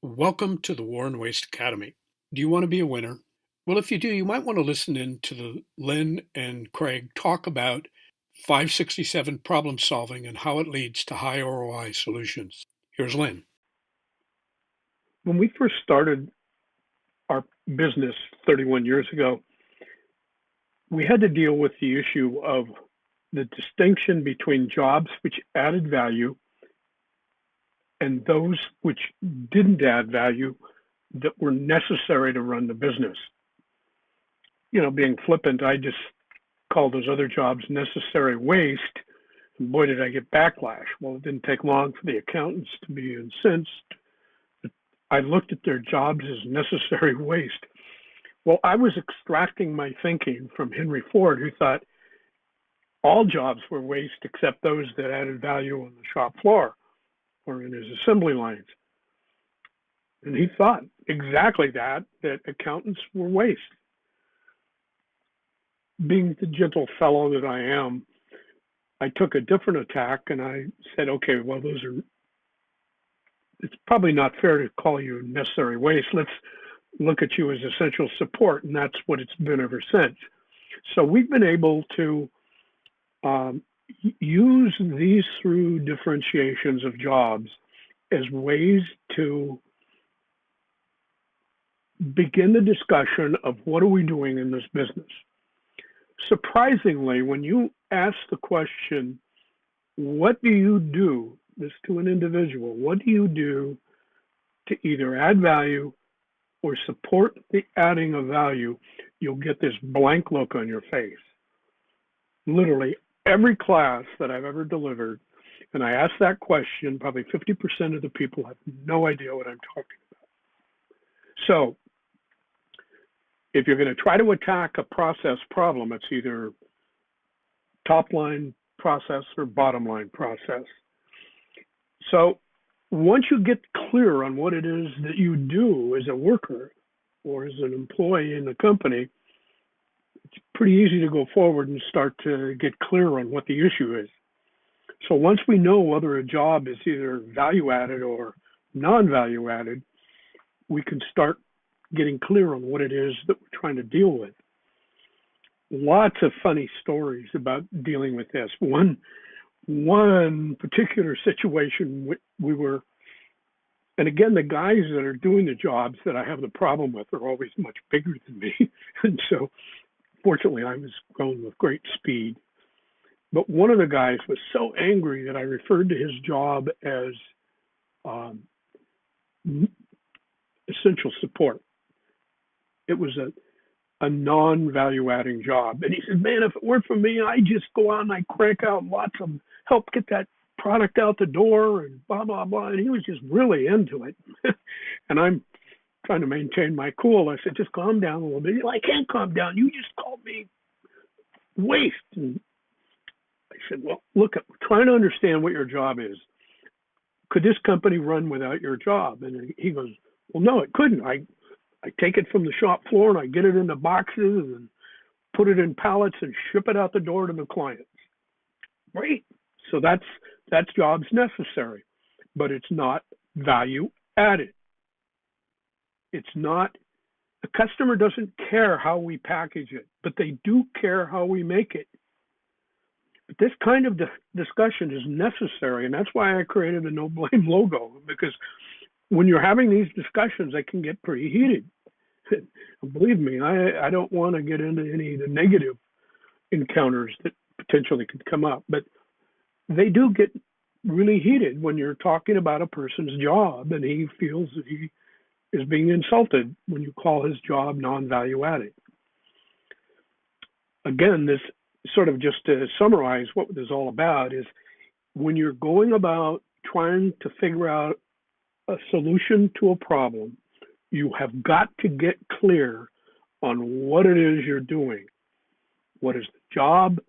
Welcome to the War and Waste Academy. Do you want to be a winner? Well, if you do, you might want to listen in to the Lynn and Craig talk about 567 problem solving and how it leads to high ROI solutions. Here's Lynn. When we first started our business 31 years ago, we had to deal with the issue of the distinction between jobs which added value and those which didn't add value that were necessary to run the business. Being flippant, I just called those other jobs necessary waste. And boy, did I get backlash. Well, it didn't take long for the accountants to be incensed. I looked at their jobs as necessary waste. Well, I was extracting my thinking from Henry Ford, who thought all jobs were waste except those that added value on the shop floor or in his assembly lines. And he thought exactly that accountants were waste. Being the gentle fellow that I am, I took a different attack and I said, okay, well, it's probably not fair to call you necessary waste. Let's look at you as essential support. And that's what it's been ever since. So we've been able to use these through differentiations of jobs as ways to begin the discussion of what are we doing in this business. Surprisingly, when you ask the question, what do you do, this to an individual, what do you do to either add value or support the adding of value, you'll get this blank look on your face. Literally every class that I've ever delivered, and I ask that question, probably 50% of the people have no idea what I'm talking about. So if you're going to try to attack a process problem, it's either top line process or bottom line process. So once you get clear on what it is that you do as a worker or as an employee in the company, it's pretty easy to go forward and start to get clear on what the issue is. So once we know whether a job is either value added or non-value added, we can start getting clear on what it is that we're trying to deal with. Lots of funny stories about dealing with this. One particular situation we were, and again, the guys that are doing the jobs that I have the problem with are always much bigger than me. And so fortunately, I was going with great speed. But one of the guys was so angry that I referred to his job as essential support. It was a non-value adding job. And he said, man, if it weren't for me, I just go out and I crank out lots of help get that product out the door and blah, blah, blah. And he was just really into it. And I'm trying to maintain my cool. I said, just calm down a little bit. He's like, I can't calm down. You just called me waste. And I said, well, look, we're trying to understand what your job is. Could this company run without your job? And he goes, well, no, it couldn't. I take it from the shop floor and I get it into boxes and put it in pallets and ship it out the door to the clients. Great. So that's job's necessary, but it's not value added. It's not, the customer doesn't care how we package it, but they do care how we make it. But this kind of discussion is necessary, and that's why I created the no blame logo, because when you're having these discussions, they can get pretty heated. Believe me, I don't want to get into any of the negative encounters that potentially could come up, but they do get really heated when you're talking about a person's job and he feels that he is being insulted when you call his job non-value added. Again, this sort of, just to summarize what this is all about, is when you're going about trying to figure out a solution to a problem, you have got to get clear on what it is you're doing. What is the job?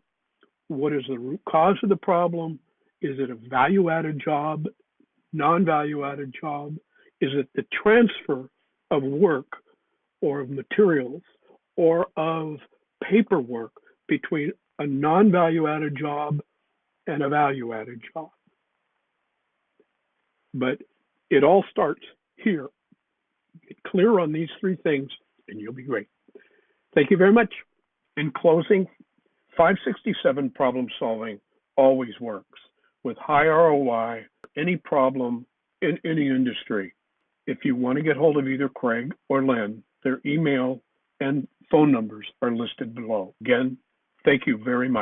What is the root cause of the problem? Is it a value-added job, non-value-added job? Is it the transfer of work or of materials or of paperwork between a non-value-added job and a value-added job? But it all starts here clear on these three things, and you'll be great. Thank you very much. In closing, 567 problem solving always works with high ROI, any problem in any industry. If you want to get hold of either Craig or Len, their email and phone numbers are listed below. Again, thank you very much.